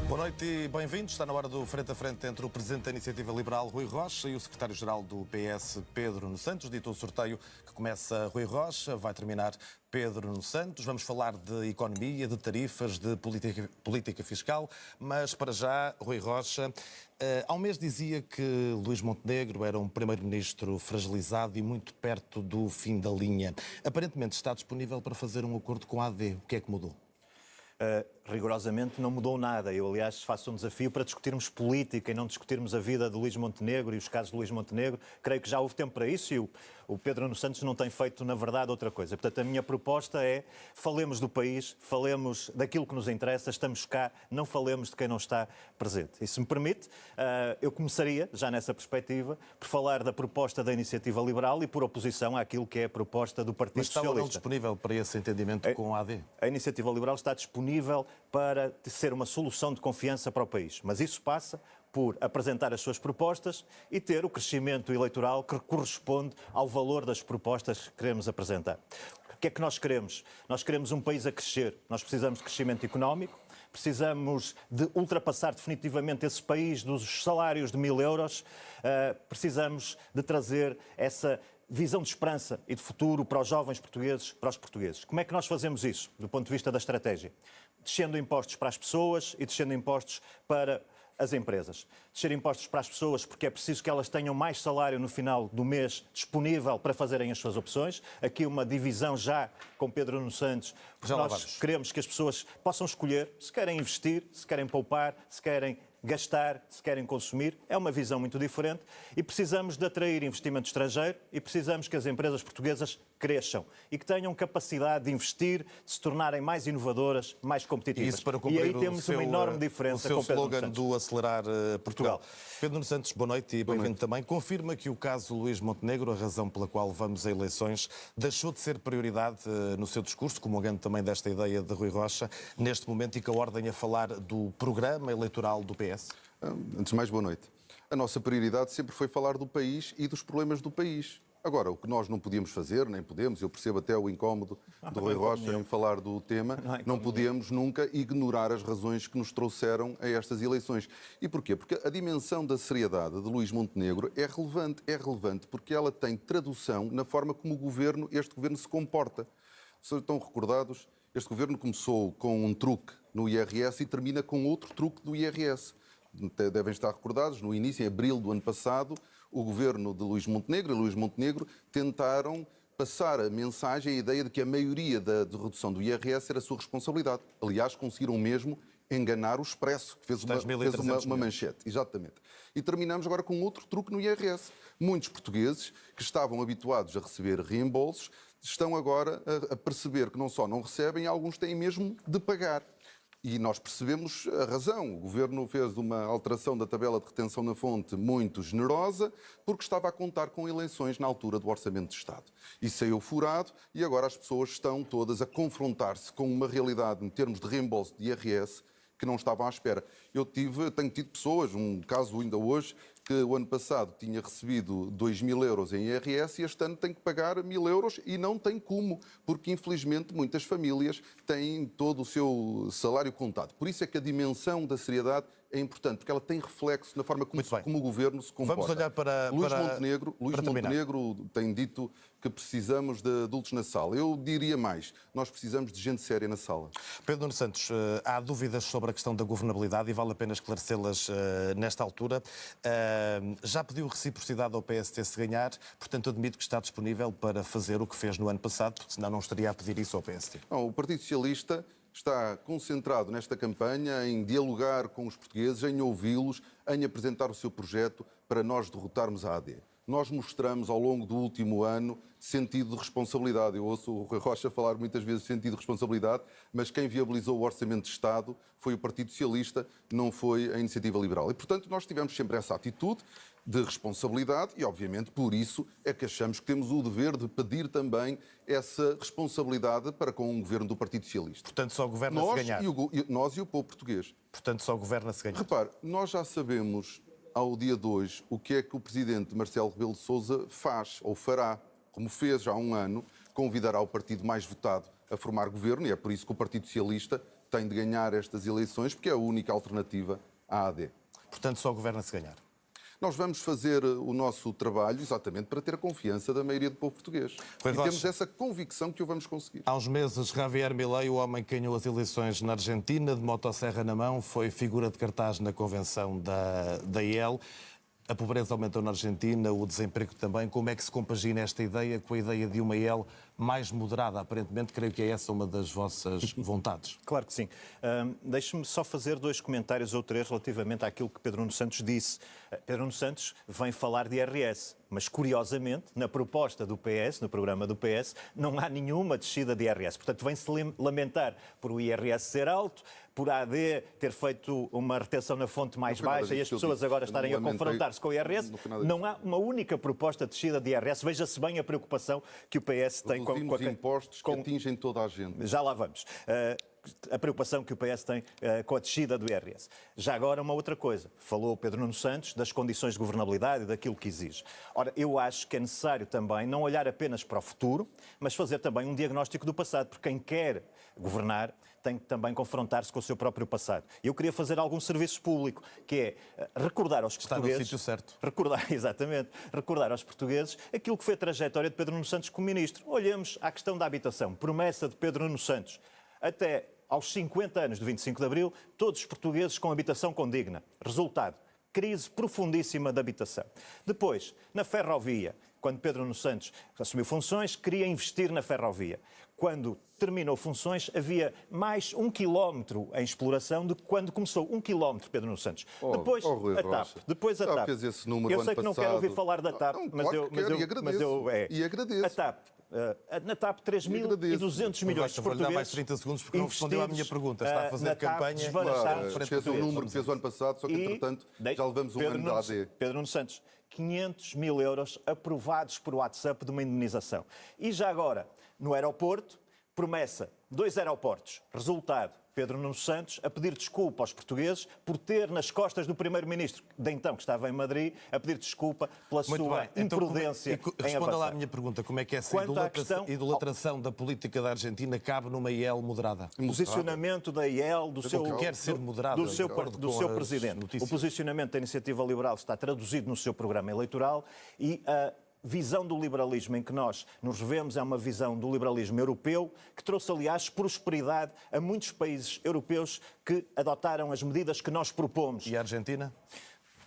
Boa noite e bem-vindos. Está na hora do frente a frente entre o Presidente da Iniciativa Liberal, Rui Rocha, e o Secretário-Geral do PS, Pedro Nuno Santos. Dito o sorteio que começa Rui Rocha, vai terminar Pedro Nuno Santos. Vamos falar de economia, de tarifas, de política fiscal, mas para já, Rui Rocha, há um mês dizia que Luís Montenegro era um primeiro-ministro fragilizado e muito perto do fim da linha. Aparentemente está disponível para fazer um acordo com a AD. O que é que mudou? Rigorosamente não mudou nada. Eu, aliás, faço um desafio para discutirmos política e não discutirmos a vida de Luís Montenegro e os casos de Luís Montenegro. Creio que já houve tempo para isso e o Pedro Nuno Santos não tem feito, na verdade, outra coisa. Portanto, a minha proposta é falemos do país, falemos daquilo que nos interessa, estamos cá, não falemos de quem não está presente. E se me permite, eu começaria, já nessa perspectiva, por falar da proposta da Iniciativa Liberal e por oposição àquilo que é a proposta do Partido Mas está Socialista. ou não disponível para esse entendimento com a AD? A Iniciativa Liberal está disponível para ser uma solução de confiança para o país. Mas isso passa por apresentar as suas propostas e ter o crescimento eleitoral que corresponde ao valor das propostas que queremos apresentar. O que é que nós queremos? Nós queremos um país a crescer. Nós precisamos de crescimento económico, precisamos de ultrapassar definitivamente esse país dos salários de 1.000 euros, precisamos de trazer essa visão de esperança e de futuro para os jovens portugueses, para os portugueses. Como é que nós fazemos isso, do ponto de vista da estratégia? Descendo impostos para as pessoas e descendo impostos para as empresas. Descer impostos para as pessoas porque é preciso que elas tenham mais salário no final do mês disponível para fazerem as suas opções. Aqui uma divisão já com Pedro Nuno Santos, porque nós queremos que as pessoas possam escolher se querem investir, se querem poupar, se querem gastar, se querem consumir. É uma visão muito diferente e precisamos de atrair investimento estrangeiro e precisamos que as empresas portuguesas cresçam e que tenham capacidade de investir, de se tornarem mais inovadoras, mais competitivas. Isso para cumprir e aí temos uma enorme diferença com o Pedro Nuno slogan Santos. do acelerar Portugal. Pedro Nuno Santos, boa noite e bem-vindo também. Confirma que o caso Luís Montenegro, a razão pela qual vamos a eleições, deixou de ser prioridade no seu discurso, comungando também desta ideia de Rui Rocha, neste momento, e que a ordem a falar do programa eleitoral do PS? Antes de mais, boa noite. A nossa prioridade sempre foi falar do país e dos problemas do país. Agora, o que nós não podíamos fazer, nem podemos, eu percebo até o incómodo do Rui Rocha em falar do tema, não podemos nunca ignorar as razões que nos trouxeram a estas eleições. E porquê? Porque a dimensão da seriedade de Luís Montenegro é relevante porque ela tem tradução na forma como este governo se comporta. Se estão recordados, este governo começou com um truque no IRS e termina com outro truque do IRS. Devem estar recordados, no início, em abril do ano passado, o governo de Luís Montenegro e Luís Montenegro tentaram passar a mensagem, a ideia de que a maioria da redução do IRS era a sua responsabilidade. Aliás, conseguiram mesmo enganar o Expresso, que fez uma manchete. Exatamente. E terminamos agora com outro truque no IRS. Muitos portugueses que estavam habituados a receber reembolsos estão agora a perceber que não só não recebem, alguns têm mesmo de pagar. E nós percebemos a razão. O Governo fez uma alteração da tabela de retenção na fonte muito generosa, porque estava a contar com eleições na altura do Orçamento de Estado. E saiu furado e agora as pessoas estão todas a confrontar-se com uma realidade em termos de reembolso de IRS que não estavam à espera. Tenho tido pessoas, um caso ainda hoje, que o ano passado tinha recebido 2.000 euros em IRS e este ano tem que pagar 1.000 euros e não tem como, porque infelizmente muitas famílias têm todo o seu salário contado. Por isso é que a dimensão da seriedade é importante, porque ela tem reflexo na forma como o governo se comporta. Vamos olhar para Luís Montenegro tem dito que precisamos de adultos na sala. Eu diria mais, nós precisamos de gente séria na sala. Pedro Nuno Santos, há dúvidas sobre a questão da governabilidade e vale a pena esclarecê-las nesta altura. Já pediu reciprocidade ao PST se ganhar, portanto admito que está disponível para fazer o que fez no ano passado, porque senão não estaria a pedir isso ao PST. Não, o Partido Socialista está concentrado nesta campanha em dialogar com os portugueses, em ouvi-los, em apresentar o seu projeto para nós derrotarmos a AD. Nós mostramos ao longo do último ano sentido de responsabilidade. Eu ouço o Rui Rocha falar muitas vezes de sentido de responsabilidade, mas quem viabilizou o Orçamento de Estado foi o Partido Socialista, não foi a Iniciativa Liberal. E, portanto, nós tivemos sempre essa atitude de responsabilidade e, obviamente, por isso é que achamos que temos o dever de pedir também essa responsabilidade para com o governo do Partido Socialista. Portanto, só governa se ganhar. Nós e o povo português. Portanto, só governa se ganhar. Repare, nós já sabemos ao dia de hoje o que é que o presidente Marcelo Rebelo de Sousa faz ou fará, como fez já há um ano, convidará o partido mais votado a formar governo, e é por isso que o Partido Socialista tem de ganhar estas eleições, porque é a única alternativa à AD. Portanto, só governa se ganhar. Nós vamos fazer o nosso trabalho exatamente para ter a confiança da maioria do povo português. E temos essa convicção que o vamos conseguir. Há uns meses, Javier Milei, o homem que ganhou as eleições na Argentina, de motosserra na mão, foi figura de cartaz na convenção da IEL. A pobreza aumentou na Argentina, o desemprego também. Como é que se compagina esta ideia com a ideia de uma IEL mais moderada? Aparentemente, creio que é essa uma das vossas vontades. Claro que sim. Deixe-me só fazer 2 comentários ou 3 relativamente àquilo que Pedro Nuno Santos disse. Pedro Nuno Santos vem falar de IRS, mas curiosamente, na proposta do PS, no programa do PS, não há nenhuma descida de IRS. Portanto, vem-se lamentar por o IRS ser alto, por a AD ter feito uma retenção na fonte mais baixa e as pessoas agora estarem a confrontar-se com o IRS. Não há uma única proposta de descida de IRS. Veja-se bem a preocupação que o PS tem com os impostos que atingem toda a gente. Já lá vamos. A preocupação que o PS tem com a descida do IRS. Já agora, uma outra coisa. Falou o Pedro Nuno Santos das condições de governabilidade e daquilo que exige. Ora, eu acho que é necessário também não olhar apenas para o futuro, mas fazer também um diagnóstico do passado, porque quem quer governar tem que também confrontar-se com o seu próprio passado. Eu queria fazer algum serviço público, que é recordar aos portugueses... Está no sítio certo. Exatamente. Recordar aos portugueses aquilo que foi a trajetória de Pedro Nuno Santos como ministro. Olhemos à questão da habitação. Promessa de Pedro Nuno Santos. Até aos 50 anos do 25 de Abril, todos os portugueses com habitação condigna. Resultado, crise profundíssima da habitação. Depois, na ferrovia, quando Pedro Nuno Santos assumiu funções, queria investir na ferrovia. Quando terminou funções, havia mais 1 quilómetro em exploração do que quando começou. 1 quilómetro, Pedro Nuno Santos. Depois, Rui a TAP. Rocha. Depois a TAP. Esse número Eu sei que não quero ouvir falar da TAP, mas eu agradeço. A TAP. Na TAP, 3.200 milhões de Vou-lhe dar mais portugueses 30 segundos porque não respondeu à minha pergunta. Está a fazer campanha... Fez o número que fez o ano passado, só que, entretanto, já levamos um ano da AD. Pedro Nuno Santos, 500 mil euros aprovados por WhatsApp de uma indemnização. E já agora, no aeroporto, promessa, 2 aeroportos. Resultado, Pedro Nuno Santos a pedir desculpa aos portugueses por ter nas costas do primeiro-ministro, de então que estava em Madrid, a pedir desculpa pela sua imprudência em avançar. Responda lá à minha pergunta. Como é que essa idolatração da política da Argentina cabe numa IEL moderada? O posicionamento da IEL, do seu presidente. O posicionamento da Iniciativa Liberal está traduzido no seu programa eleitoral e a visão do liberalismo em que nós nos revemos é uma visão do liberalismo europeu que trouxe, aliás, prosperidade a muitos países europeus que adotaram as medidas que nós propomos. E a Argentina?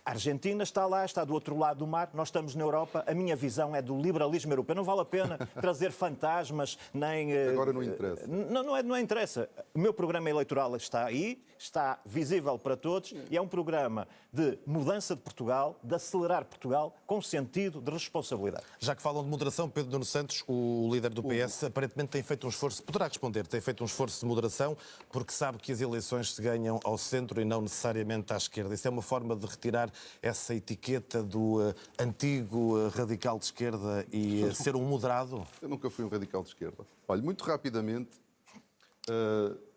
A Argentina está lá, está do outro lado do mar, nós estamos na Europa, a minha visão é do liberalismo europeu. Não vale a pena trazer fantasmas, nem... Agora não interessa. Não interessa. O meu programa eleitoral está aí, está visível para todos e é um programa de mudança de Portugal, de acelerar Portugal com sentido de responsabilidade. Já que falam de moderação, Pedro Nuno Santos, o líder do PS, aparentemente tem feito um esforço, poderá responder, tem feito um esforço de moderação porque sabe que as eleições se ganham ao centro e não necessariamente à esquerda. Isso é uma forma de retirar essa etiqueta do antigo radical de esquerda e ser um moderado? Eu nunca fui um radical de esquerda. Olha, muito rapidamente,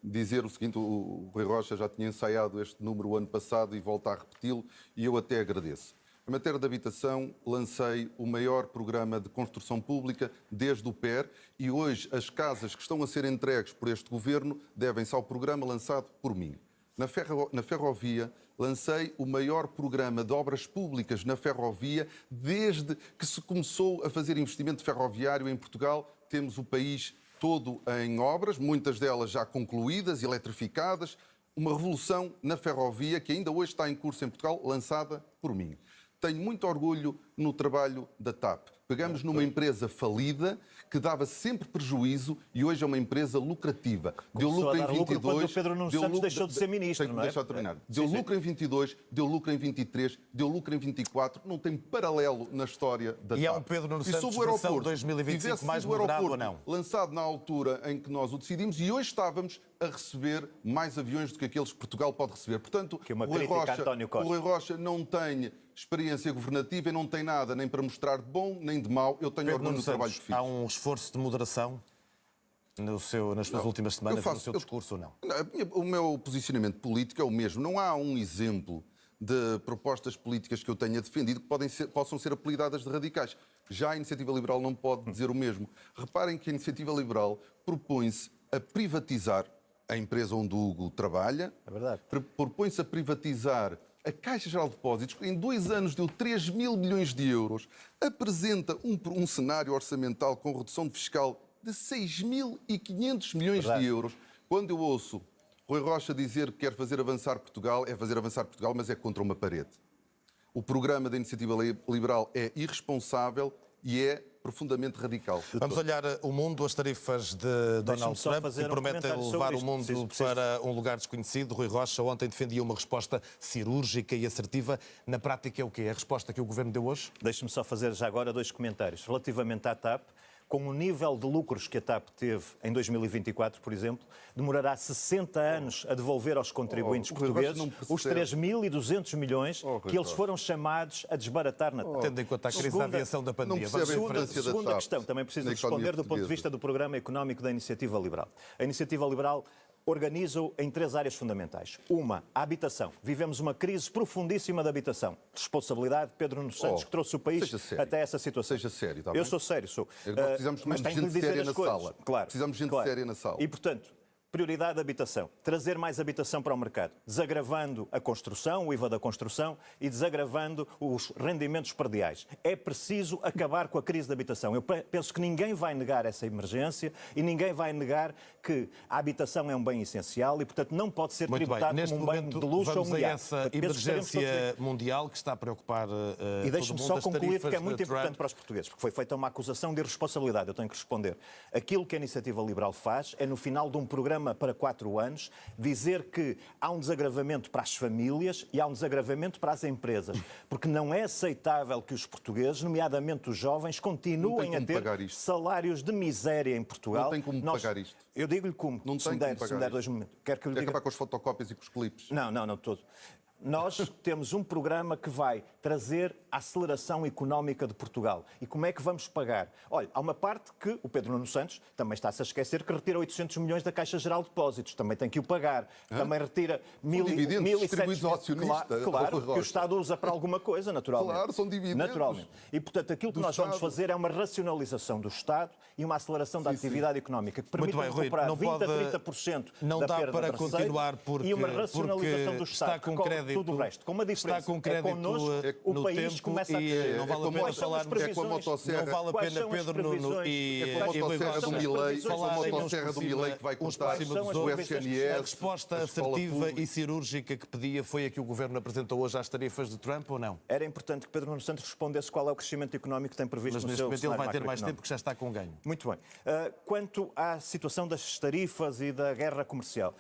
dizer o seguinte, o Rui Rocha já tinha ensaiado este número o ano passado e volta a repeti-lo e eu até agradeço. Em matéria de habitação, lancei o maior programa de construção pública desde o PER e hoje as casas que estão a ser entregues por este governo devem-se ao programa lançado por mim. Na ferrovia, lancei o maior programa de obras públicas na ferrovia desde que se começou a fazer investimento ferroviário em Portugal. Temos o país todo em obras, muitas delas já concluídas, eletrificadas. Uma revolução na ferrovia que ainda hoje está em curso em Portugal, lançada por mim. Tenho muito orgulho no trabalho da TAP. Pegamos numa empresa falida, que dava sempre prejuízo e hoje é uma empresa lucrativa. Deu lucro em 22... Quando o Pedro Nuno Santos deixou de ser ministro, não é? Deixa eu terminar. Deu lucro em 22, deu lucro em 23, deu lucro em 24. Não tem paralelo na história da TAP. E é um Pedro Nuno Santos versão 2025 mais moderado ou não? Lançado na altura em que nós o decidimos e hoje estávamos a receber mais aviões do que aqueles que Portugal pode receber. Portanto, o Rui Rocha não tem experiência governativa e não tem nada nem para mostrar de bom nem de mau. Eu tenho orgulho no trabalho que fiz. Há um esforço de moderação nas suas últimas semanas, no seu discurso ou não? O meu posicionamento político é o mesmo. Não há um exemplo de propostas políticas que eu tenha defendido que possam ser apelidadas de radicais. Já a Iniciativa Liberal não pode dizer o mesmo. Reparem que a Iniciativa Liberal propõe-se a privatizar a empresa onde o Hugo trabalha, propõe-se a privatizar a Caixa Geral de Depósitos, que em 2 anos deu 3 mil milhões de euros, apresenta um cenário orçamental com redução fiscal de 6.500 milhões de euros. Quando eu ouço Rui Rocha dizer que quer fazer avançar Portugal, é fazer avançar Portugal, mas é contra uma parede. O programa da Iniciativa Liberal é irresponsável e é profundamente radical. Vamos olhar o mundo, as tarifas de Donald Trump, que prometem levar o mundo para um lugar desconhecido. Rui Rocha ontem defendia uma resposta cirúrgica e assertiva. Na prática é o quê? É a resposta que o Governo deu hoje? Deixe-me só fazer já agora 2 comentários. Relativamente à TAP, com o nível de lucros que a TAP teve em 2024, por exemplo, demorará 60 anos a devolver aos contribuintes portugueses os 3.200 milhões que eles foram chamados a desbaratar na TAP. Tendo em conta a crise da aviação da pandemia. Segunda questão, também preciso responder do ponto de vista do programa económico da Iniciativa Liberal. A Iniciativa Liberal organiza-o em 3 áreas fundamentais. Uma, a habitação. Vivemos uma crise profundíssima da habitação. Responsabilidade de Pedro Nuno Santos, que trouxe o país até essa situação. Seja sério, está bem? Eu sou sério, sou. Nós precisamos de gente séria na sala. Claro. Precisamos de gente séria na sala. E, portanto, prioridade da habitação. Trazer mais habitação para o mercado, desagravando a construção, o IVA da construção e desagravando os rendimentos perdiais. É preciso acabar com a crise da habitação. Eu penso que ninguém vai negar essa emergência e ninguém vai negar que a habitação é um bem essencial e, portanto, não pode ser tributado como um bem de luxo ou vamos a essa emergência mundial que está a preocupar e deixe-me só concluir, porque é muito importante Trump. para os portugueses, porque foi feita uma acusação de irresponsabilidade. Eu tenho que responder. Aquilo que a Iniciativa Liberal faz é, no final de um programa para 4 anos, dizer que há um desagravamento para as famílias e há um desagravamento para as empresas. Porque não é aceitável que os portugueses, nomeadamente os jovens, continuem a ter salários de miséria em Portugal. Não tem como pagar isto. Eu digo-lhe como. Não se me der 2 momentos. Quer que eu lhe diga? Acabar com as fotocópias e com os clipes. Não, todo. Nós temos um programa que vai trazer a aceleração económica de Portugal. E como é que vamos pagar? Olha, há uma parte que o Pedro Nuno Santos também está-se a esquecer que retira 800 milhões da Caixa Geral de Depósitos. Também tem que o pagar. Também retira 1.700... Claro, que o Estado usa para alguma coisa, naturalmente. Claro, são dividendos. Naturalmente. E, portanto, aquilo que nós vamos fazer é uma racionalização do Estado e uma aceleração da atividade económica que permite recuperar 20% a 30% da perda para da receita continuar porque, e uma racionalização do Estado. Está com crédito. Tudo o resto. Com uma diferença. Está com crédito connosco, o país começa a crescer. Não vale a pena falar. É como a motosserra. Não vale a pena Pedro Nuno e Rui Rocha do Milei que vai cortar o SNS. A resposta assertiva e cirúrgica que pedia foi a que o Governo apresentou hoje às tarifas de Trump ou não? Era importante que Pedro Nuno Santos respondesse qual é o crescimento económico que tem previsto no seu cenário macroeconómico. Mas neste momento ele vai ter mais tempo porque já está com ganho. Muito bem. Quanto à situação das tarifas e da guerra comercial,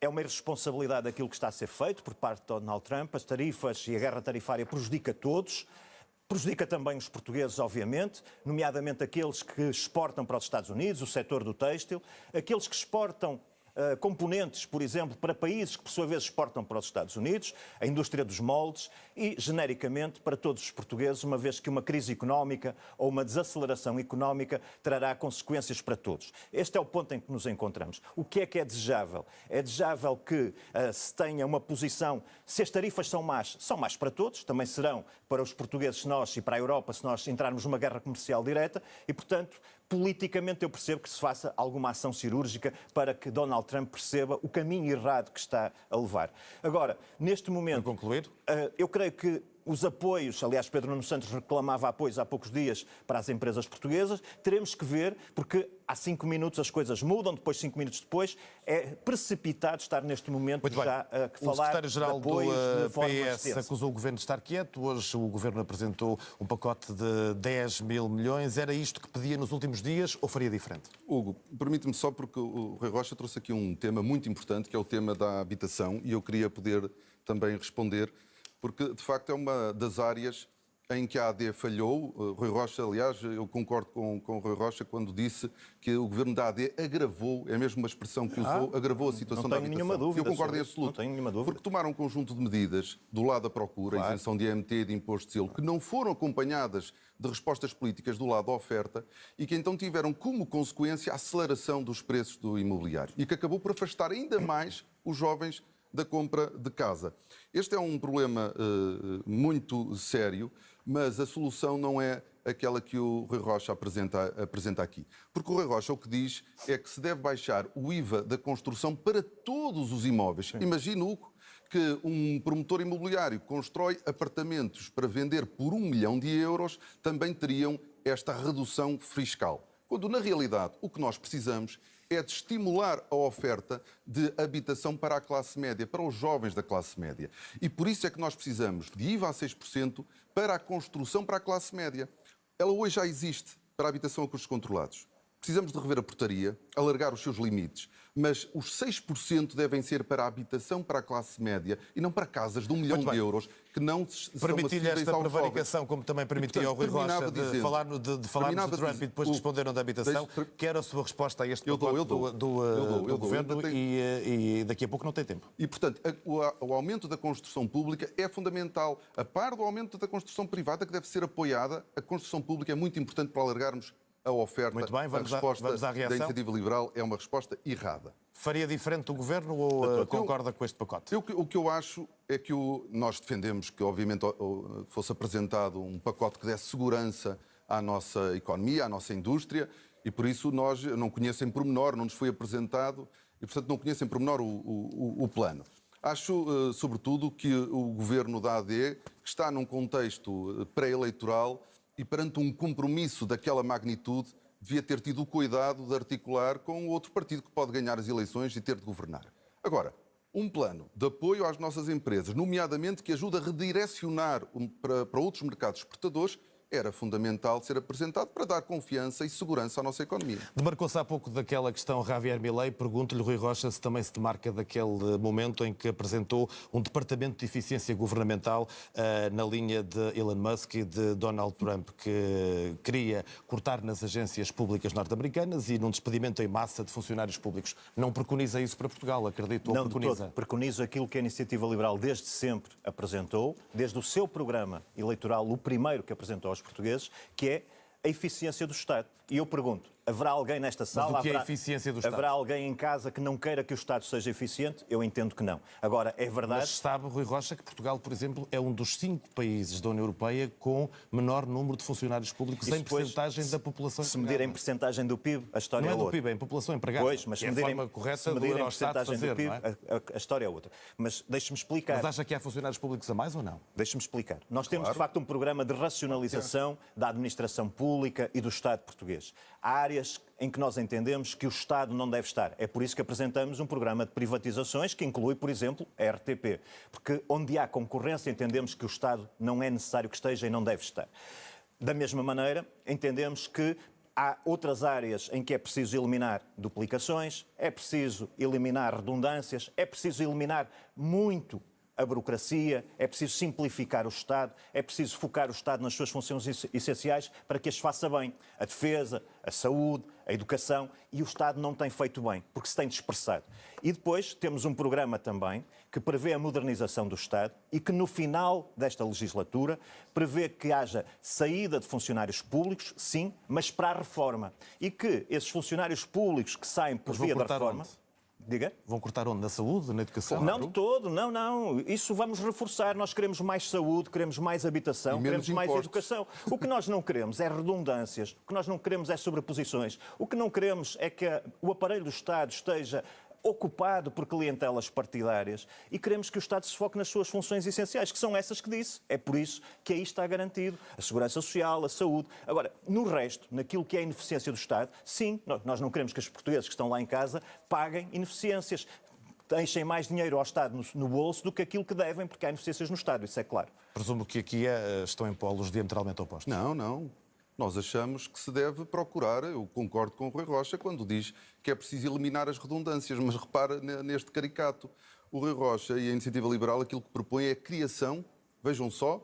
é uma irresponsabilidade aquilo que está a ser feito por parte de Donald Trump. As tarifas e a guerra tarifária prejudica todos. Prejudica também os portugueses, obviamente, nomeadamente aqueles que exportam para os Estados Unidos, o setor do têxtil, aqueles que exportam componentes, por exemplo, para países que, por sua vez, exportam para os Estados Unidos, a indústria dos moldes e, genericamente, para todos os portugueses, uma vez que uma crise económica ou uma desaceleração económica trará consequências para todos. Este é o ponto em que nos encontramos. O que é desejável? É desejável que se tenha uma posição, se as tarifas são más para todos, também serão para os portugueses e para a Europa se nós entrarmos numa guerra comercial direta e, portanto, politicamente eu percebo que se faça alguma ação cirúrgica para que Donald Trump perceba o caminho errado que está a levar. Agora, neste momento... Para concluir? Eu creio que os apoios, aliás, Pedro Nuno Santos reclamava apoios há poucos dias para as empresas portuguesas, teremos que ver, porque há 5 minutos as coisas mudam, depois 5 minutos depois, é precipitado estar neste momento já a falar o secretário-geral do PS extensa. acusou o Governo de estar quieto, hoje o Governo apresentou um pacote de 10 mil milhões, era isto que pedia nos últimos dias ou faria diferente? Hugo, permite-me só, porque o Rui Rocha trouxe aqui um tema muito importante, que é o tema da habitação, e eu queria poder também responder, porque, de facto, é uma das áreas em que a AD falhou. Rui Rocha, aliás, eu concordo com o Rui Rocha quando disse que o governo da AD agravou, é mesmo uma expressão que usou, agravou a situação da habitação. Nenhuma dúvida, eu concordo em absoluto. Não tenho nenhuma dúvida. Porque tomaram um conjunto de medidas do lado da procura, a isenção de IMT, de imposto de selo, que não foram acompanhadas de respostas políticas do lado da oferta e que então tiveram como consequência a aceleração dos preços do imobiliário e que acabou por afastar ainda mais os jovens da compra de casa. Este é um problema muito sério, mas a solução não é aquela que o Rui Rocha apresenta aqui. Porque o Rui Rocha o que diz é que se deve baixar o IVA da construção para todos os imóveis. Imagina, Hugo, que um promotor imobiliário constrói apartamentos para vender por 1 milhão de euros, também teriam esta redução fiscal. Quando, na realidade, o que nós precisamos é de estimular a oferta de habitação para a classe média, para os jovens da classe média. E por isso é que nós precisamos de IVA a 6% para a construção para a classe média. Ela hoje já existe para a habitação a custos controlados. Precisamos de rever a portaria, alargar os seus limites, mas os 6% devem ser para a habitação para a classe média e não para casas de 1 milhão de euros que não são Permitir-lhe acessíveis esta aos prevaricação, jovens. como também permitia ao Rui Rocha de falar do Trump e depois responderam da habitação. Quero a sua resposta a este pacote do Governo e daqui a pouco não tem tempo. E, portanto, o aumento da construção pública é fundamental. A par do aumento da construção privada, que deve ser apoiada, a construção pública é muito importante para alargarmos a oferta. Muito bem, vamos a resposta à reação. da Iniciativa Liberal é uma resposta errada. Faria diferente o Governo ou concorda com este pacote? O que eu acho é que nós defendemos que, obviamente, fosse apresentado um pacote que desse segurança à nossa economia, à nossa indústria, e por isso nós não conheço em pormenor, não nos foi apresentado, e portanto não conheço em pormenor o plano. Acho, sobretudo, que o Governo da AD, que está num contexto pré-eleitoral, e perante um compromisso daquela magnitude, devia ter tido o cuidado de articular com outro partido que pode ganhar as eleições e ter de governar. Agora, um plano de apoio às nossas empresas, nomeadamente que ajuda a redirecionar para outros mercados exportadores, era fundamental ser apresentado para dar confiança e segurança à nossa economia. Demarcou-se há pouco daquela questão Javier Milei. Pergunto-lhe, Rui Rocha, se também se demarca daquele momento em que apresentou um departamento de eficiência governamental na linha de Elon Musk e de Donald Trump, que queria cortar nas agências públicas norte-americanas e num despedimento em massa de funcionários públicos. Não preconiza isso para Portugal, acredito? Não, de todo. Preconizo aquilo que a Iniciativa Liberal desde sempre apresentou, desde o seu programa eleitoral, o primeiro que apresentou aos portugueses, que é a eficiência do Estado. E eu pergunto, haverá alguém nesta sala, mas o que é a eficiência do Estado? Haverá alguém em casa que não queira que o Estado seja eficiente? Eu entendo que não. Agora, é verdade... Mas sabe, Rui Rocha, que Portugal, por exemplo, é um dos 5 países da União Europeia com menor número de funcionários públicos em percentagem da população. Se medir em percentagem do PIB, a história é outra. Não é do PIB, é em população empregada. Pois, mas se medir em percentagem do PIB, a história é outra. Mas deixe-me explicar. Mas acha que há funcionários públicos a mais ou não? Deixe-me explicar. Nós temos, de facto, um programa de racionalização da administração pública e do Estado português. Há áreas em que nós entendemos que o Estado não deve estar. É por isso que apresentamos um programa de privatizações que inclui, por exemplo, a RTP. Porque onde há concorrência entendemos que o Estado não é necessário que esteja e não deve estar. Da mesma maneira, entendemos que há outras áreas em que é preciso eliminar duplicações, é preciso eliminar redundâncias, é preciso eliminar muito a burocracia, é preciso simplificar o Estado, é preciso focar o Estado nas suas funções essenciais para que as faça bem. A defesa, a saúde, a educação, e o Estado não tem feito bem, porque se tem dispersado. E depois temos um programa também que prevê a modernização do Estado e que no final desta legislatura prevê que haja saída de funcionários públicos, sim, mas para a reforma. E que esses funcionários públicos que saem por via da reforma... Onde? Diga? Vão cortar onde? Na saúde, na educação? Não de todo, não. Isso vamos reforçar. Nós queremos mais saúde, queremos mais habitação, queremos mais educação. O que nós não queremos é redundâncias, o que nós não queremos é sobreposições. O que não queremos é que o aparelho do Estado esteja ocupado por clientelas partidárias e queremos que o Estado se foque nas suas funções essenciais, que são essas que disse. É por isso que aí está garantido a segurança social, a saúde. Agora, no resto, naquilo que é a ineficiência do Estado, sim, nós não queremos que os portugueses que estão lá em casa paguem ineficiências, enchem mais dinheiro ao Estado no bolso do que aquilo que devem, porque há ineficiências no Estado, isso é claro. Presumo que aqui estão em polos diametralmente opostos. Não. Nós achamos que se deve procurar, eu concordo com o Rui Rocha, quando diz que é preciso eliminar as redundâncias, mas repara neste caricato. O Rui Rocha e a Iniciativa Liberal aquilo que propõe é a criação, vejam só,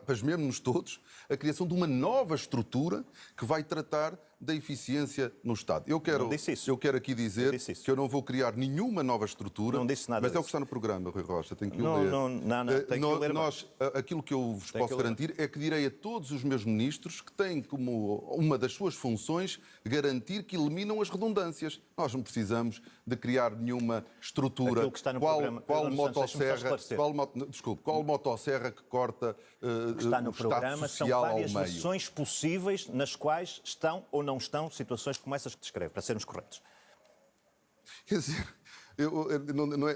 pasmemos-nos todos, a criação de uma nova estrutura que vai tratar da eficiência no Estado. Eu Não disse isso. quero aqui dizer disse isso. que eu não vou criar nenhuma nova estrutura. Não disse nada mas é o disso. que está no programa, Rui Rocha, tem que o Não, ler. não, tem que o ler. Aquilo que eu vos Tem posso que ler. garantir é que direi a todos os meus ministros que têm como uma das suas funções garantir que eliminam as redundâncias. Nós não precisamos de criar nenhuma estrutura. Aquilo que está no programa, Qual Pedro Santos, deixa-me só esclarecer. qual motosserra que corta O que está no o Estado programa são Social ao várias meio. versões possíveis nas quais estão ou não estão situações como essas que descreve, para sermos corretos. Quer dizer,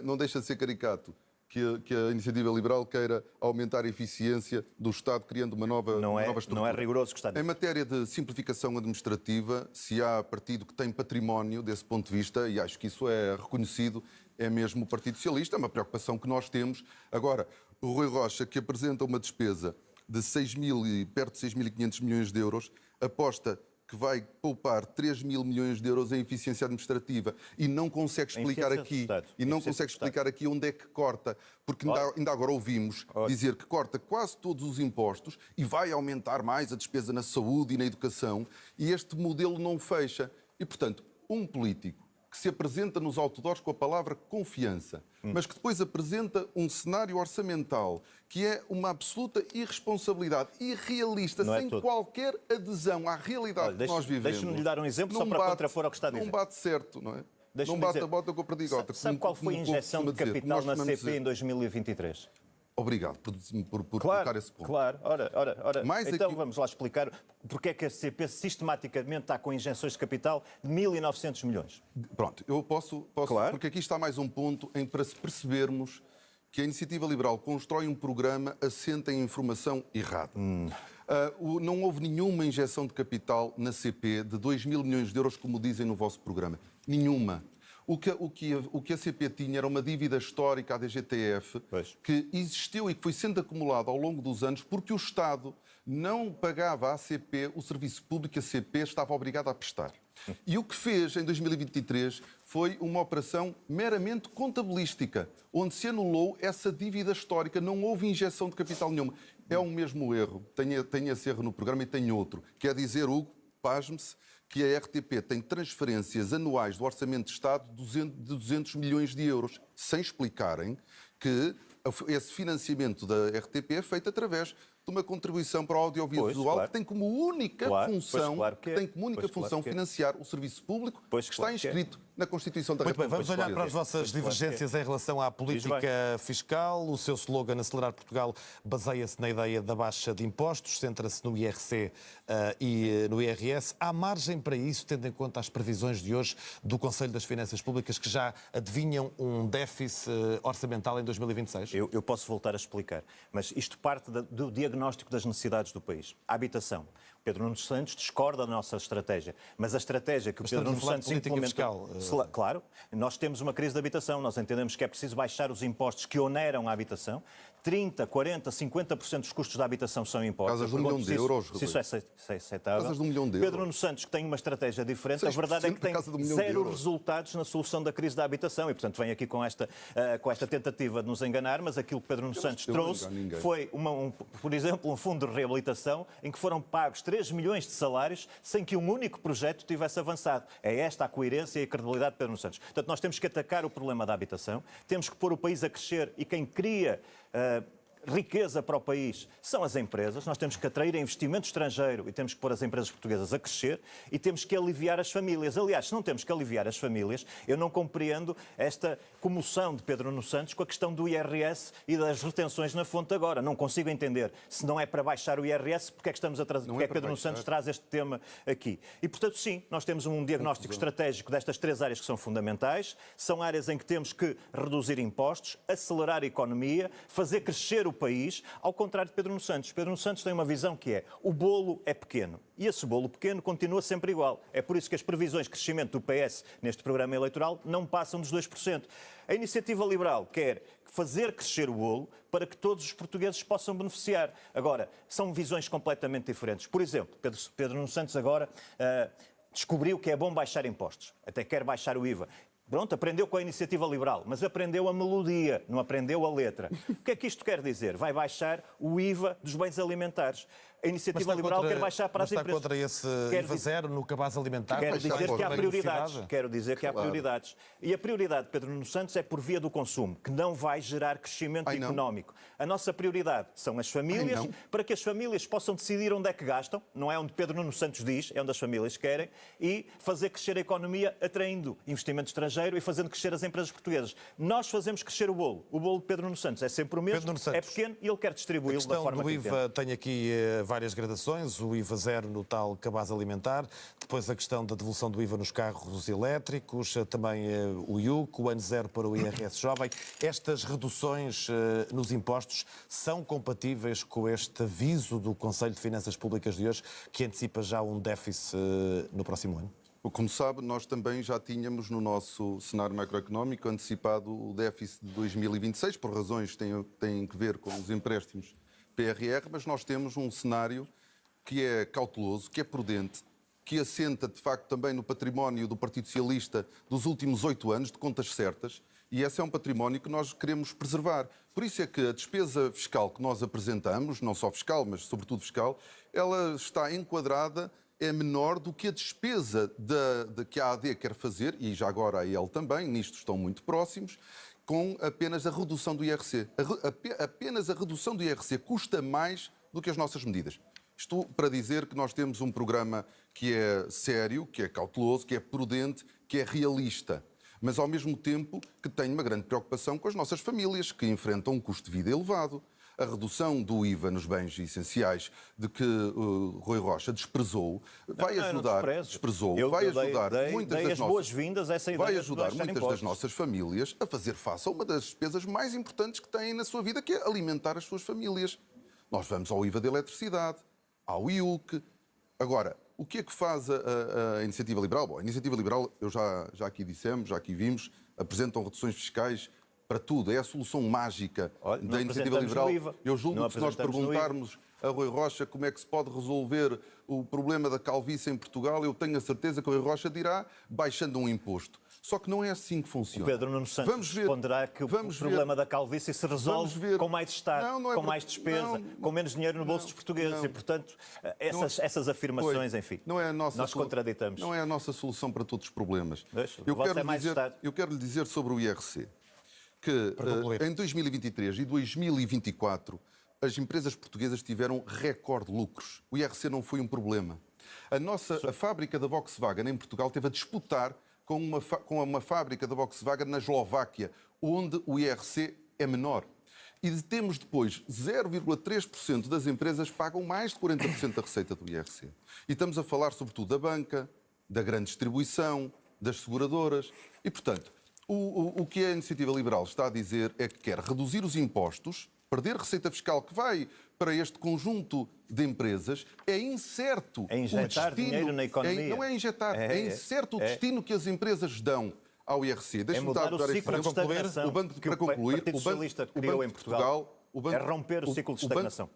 não deixa de ser caricato que a Iniciativa Liberal queira aumentar a eficiência do Estado criando uma nova estrutura. Não é rigoroso o que está Em nisso. matéria de simplificação administrativa, se há partido que tem património desse ponto de vista, e acho que isso é reconhecido, é mesmo o Partido Socialista, é uma preocupação que nós temos. Agora, o Rui Rocha, que apresenta uma despesa de perto de 6.500 milhões de euros, aposta que vai poupar 3 mil milhões de euros em eficiência administrativa e não consegue explicar aqui onde é que corta, porque ainda agora ouvimos dizer que corta quase todos os impostos e vai aumentar mais a despesa na saúde e na educação, e este modelo não fecha. E, portanto, um político que se apresenta nos outdoors com a palavra confiança, mas que depois apresenta um cenário orçamental que é uma absoluta irresponsabilidade, irrealista, sem qualquer adesão à realidade que nós vivemos. Deixe-me lhe dar um exemplo só para contrapor ao que está a dizer. Não bate certo, não é? Deixe-me Não bate dizer, a bota com a perdigota. Sabe qual foi a injeção de capital na CP em 2023? Obrigado por colocar esse ponto. Claro, ora. Então aqui... vamos lá explicar porque é que a CP sistematicamente está com injeções de capital de 1.900 milhões. Pronto, eu posso Claro. porque aqui está mais um ponto em para percebermos que a Iniciativa Liberal constrói um programa assente em informação errada. Não houve nenhuma injeção de capital na CP de 2 mil milhões de euros, como dizem no vosso programa. Nenhuma. O que a CP tinha era uma dívida histórica à DGTF que existiu e que foi sendo acumulada ao longo dos anos porque o Estado não pagava à CP o serviço público que a CP estava obrigada a prestar. E o que fez em 2023 foi uma operação meramente contabilística, onde se anulou essa dívida histórica, não houve injeção de capital nenhuma. É o mesmo erro, tem esse erro no programa e tem outro, quer dizer, Hugo, pasme-se, que a RTP tem transferências anuais do Orçamento de Estado de 200 milhões de euros, sem explicarem que esse financiamento da RTP é feito através de uma contribuição para o audiovisual que tem como única função financiar o serviço público que está inscrito na Constituição da República. Muito bem, vamos olhar para as vossas divergências em relação à política fiscal. O seu slogan, Acelerar Portugal, baseia-se na ideia da baixa de impostos, centra-se no IRC e no IRS. Há margem para isso, tendo em conta as previsões de hoje do Conselho das Finanças Públicas, que já adivinham um déficit orçamental em 2026? Eu posso voltar a explicar, mas isto parte do diagnóstico das necessidades do país. A habitação. Pedro Nuno Santos discorda da nossa estratégia, mas a estratégia que o Pedro Nuno Santos implementou... Claro, nós temos uma crise de habitação, nós entendemos que é preciso baixar os impostos que oneram a habitação. 30%, 40%, 50% dos custos da habitação são impostos. Casas de 1 milhão de euros. Se isso é aceitável. Casas de 1 milhão de euros. Pedro Nuno Santos, que tem uma estratégia diferente, a verdade é que tem zero resultados na solução da crise da habitação e, portanto, vem aqui com esta tentativa de nos enganar, mas aquilo que Pedro Nuno Santos trouxe foi, por exemplo, um fundo de reabilitação em que foram pagos 3 milhões de salários sem que um único projeto tivesse avançado. É esta a coerência e a credibilidade de Pedro Nuno Santos. Portanto, nós temos que atacar o problema da habitação, temos que pôr o país a crescer e quem cria riqueza para o país são as empresas. Nós temos que atrair investimento estrangeiro e temos que pôr as empresas portuguesas a crescer e temos que aliviar as famílias. Aliás, se não temos que aliviar as famílias, eu não compreendo esta comoção de Pedro Nuno Santos com a questão do IRS e das retenções na fonte agora. Não consigo entender. Se não é para baixar o IRS, porque é que estamos a trazer, porque é que Pedro Nuno Santos traz este tema aqui? E, portanto, sim, nós temos um diagnóstico estratégico destas 3 áreas que são fundamentais. São áreas em que temos que reduzir impostos, acelerar a economia, fazer crescer o país, ao contrário de Pedro Nuno Santos. Pedro Nuno Santos tem uma visão que é: o bolo é pequeno. E esse bolo pequeno continua sempre igual. É por isso que as previsões de crescimento do PS neste programa eleitoral não passam dos 2%. A Iniciativa Liberal quer fazer crescer o bolo para que todos os portugueses possam beneficiar. Agora, são visões completamente diferentes. Por exemplo, Pedro Nuno Santos agora descobriu que é bom baixar impostos. Até quer baixar o IVA. Pronto, aprendeu com a Iniciativa Liberal, mas aprendeu a melodia, não aprendeu a letra. O que é que isto quer dizer? Vai baixar o IVA dos bens alimentares. A Iniciativa Liberal quer baixar para as empresas. Está contra esse IVA zero no cabaz alimentar? Quero dizer que há prioridades. Quero dizer que há Claro. prioridades. E a prioridade de Pedro Nuno Santos é por via do consumo, que não vai gerar crescimento económico. A nossa prioridade são as famílias, para que as famílias possam decidir onde é que gastam, não é onde Pedro Nuno Santos diz, é onde as famílias querem, e fazer crescer a economia atraindo investimento estrangeiro e fazendo crescer as empresas portuguesas. Nós fazemos crescer o bolo. O bolo de Pedro Nuno Santos é sempre o mesmo, é pequeno e ele quer distribuí-lo da forma do que IVA tem aqui várias gradações, o IVA zero no tal cabaz alimentar, depois a questão da devolução do IVA nos carros elétricos, também o IUC, o ano zero para o IRS jovem. Estas reduções nos impostos são compatíveis com este aviso do Conselho de Finanças Públicas de hoje, que antecipa já um déficit no próximo ano? Como sabe, nós também já tínhamos no nosso cenário macroeconómico antecipado o déficit de 2026, por razões que têm que ver com os empréstimos PRR, mas nós temos um cenário que é cauteloso, que é prudente, que assenta, de facto, também no património do Partido Socialista dos últimos 8 anos, de contas certas, e esse é um património que nós queremos preservar. Por isso é que a despesa fiscal que nós apresentamos, não só fiscal, mas sobretudo fiscal, ela está enquadrada, é menor do que a despesa que a AD quer fazer, e já agora a EL também, nisto estão muito próximos, com apenas a redução do IRC. Apenas a redução do IRC custa mais do que as nossas medidas. Isto para dizer que nós temos um programa que é sério, que é cauteloso, que é prudente, que é realista, mas ao mesmo tempo que tem uma grande preocupação com as nossas famílias, que enfrentam um custo de vida elevado. A redução do IVA nos bens essenciais, de que Rui Rocha desprezou, vai ajudar, muitas das nossas famílias a fazer face a uma das despesas mais importantes que têm na sua vida, que é alimentar as suas famílias. Nós vamos ao IVA da eletricidade, ao IUC. Agora, o que é que faz a Iniciativa Liberal? Bom, a Iniciativa Liberal, já aqui dissemos, já aqui vimos, apresentam reduções fiscais para tudo. É a solução mágica da Iniciativa Liberal. Eu julgo que se nós perguntarmos a Rui Rocha como é que se pode resolver o problema da calvície em Portugal, eu tenho a certeza que o Rui Rocha dirá baixando um imposto. Só que não é assim que funciona. O Pedro Nuno Santos responderá que o problema da calvície se resolve com mais Estado, com mais despesa, com menos dinheiro no bolso dos portugueses. E, portanto, essas afirmações, enfim, nós contraditamos. Não é a nossa solução para todos os problemas. Eu quero lhe dizer sobre o IRC que em 2023 e 2024 as empresas portuguesas tiveram recorde lucros. O IRC não foi um problema. A fábrica da Volkswagen em Portugal teve a disputar com uma fábrica da Volkswagen na Eslováquia, onde o IRC é menor. E temos depois 0,3% das empresas pagam mais de 40% da receita do IRC. E estamos a falar sobretudo da banca, da grande distribuição, das seguradoras. E, portanto, o que a Iniciativa Liberal está a dizer é que quer reduzir os impostos, perder receita fiscal que vai para este conjunto de empresas. É incerto é injetar o destino, dinheiro na economia. Não é injetar, é incerto o destino que as empresas dão ao IRC. Deixe-me mudar o ciclo de estagnação que o Partido Socialista criou em Portugal. É romper o ciclo de estagnação.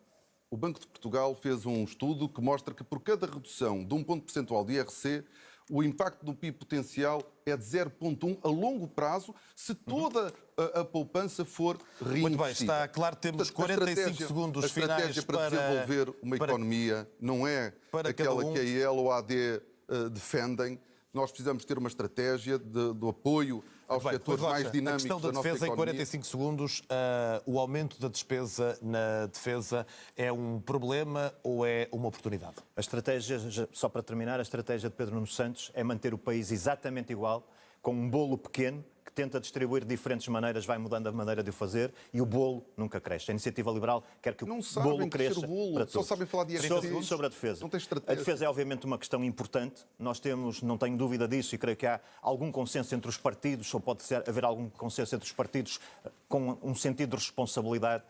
O Banco de Portugal fez um estudo que mostra que por cada redução de 1 ponto percentual de IRC, o impacto do PIB potencial é de 0,1 a longo prazo, se toda a poupança for reinvestida. Muito bem, está claro, temos 45 segundos finais A estratégia para desenvolver uma economia não é aquela que a IEL ou a AD defendem. Nós precisamos ter uma estratégia do apoio aos setores mais dinâmicos da nossa economia. A questão da defesa, em 45 segundos, o aumento da despesa na defesa é um problema ou é uma oportunidade? A estratégia, só para terminar, a estratégia de Pedro Nuno Santos é manter o país exatamente igual, com um bolo pequeno, que tenta distribuir de diferentes maneiras, vai mudando a maneira de o fazer, e o bolo nunca cresce. A Iniciativa Liberal quer que o bolo cresça para todos. Só sabem falar de IRC. Sobre a defesa. Não tem estratégia. A defesa é obviamente uma questão importante. Nós temos, não tenho dúvida disso, e creio que há algum consenso entre os partidos, ou pode haver algum consenso entre os partidos com um sentido de responsabilidade,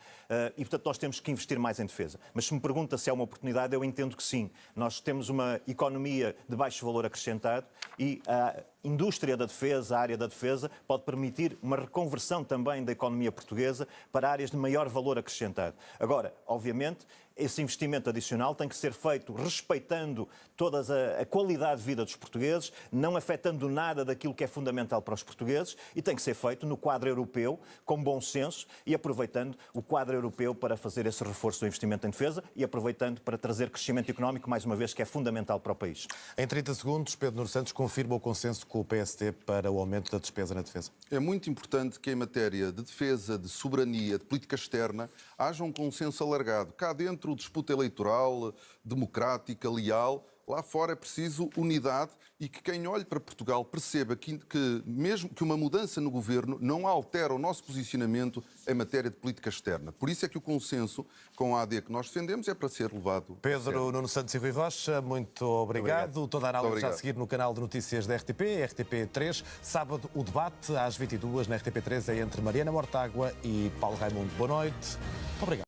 e portanto nós temos que investir mais em defesa. Mas se me pergunta se é uma oportunidade, eu entendo que sim. Nós temos uma economia de baixo valor acrescentado e a indústria da defesa, a área da defesa, pode permitir uma reconversão também da economia portuguesa para áreas de maior valor acrescentado. Agora, obviamente, esse investimento adicional tem que ser feito respeitando toda a qualidade de vida dos portugueses, não afetando nada daquilo que é fundamental para os portugueses, e tem que ser feito no quadro europeu, com bom senso e aproveitando o quadro europeu para fazer esse reforço do investimento em defesa e aproveitando para trazer crescimento económico, mais uma vez, que é fundamental para o país. Em 30 segundos, Pedro Nuno Santos confirma o consenso com o PSD para o aumento da despesa na defesa. É muito importante que em matéria de defesa, de soberania, de política externa, haja um consenso alargado. Cá dentro, disputa eleitoral, democrática, leal. Lá fora é preciso unidade e que quem olhe para Portugal perceba que mesmo que uma mudança no governo não altera o nosso posicionamento em matéria de política externa. Por isso é que o consenso com a AD que nós defendemos é para ser levado. Pedro Nuno Santos e Rui Rocha, muito obrigado. Toda a análise já a seguir no canal de notícias da RTP, RTP3. Sábado, o debate às 22h na RTP3 é entre Mariana Mortágua e Paulo Raimundo. Boa noite. Obrigado.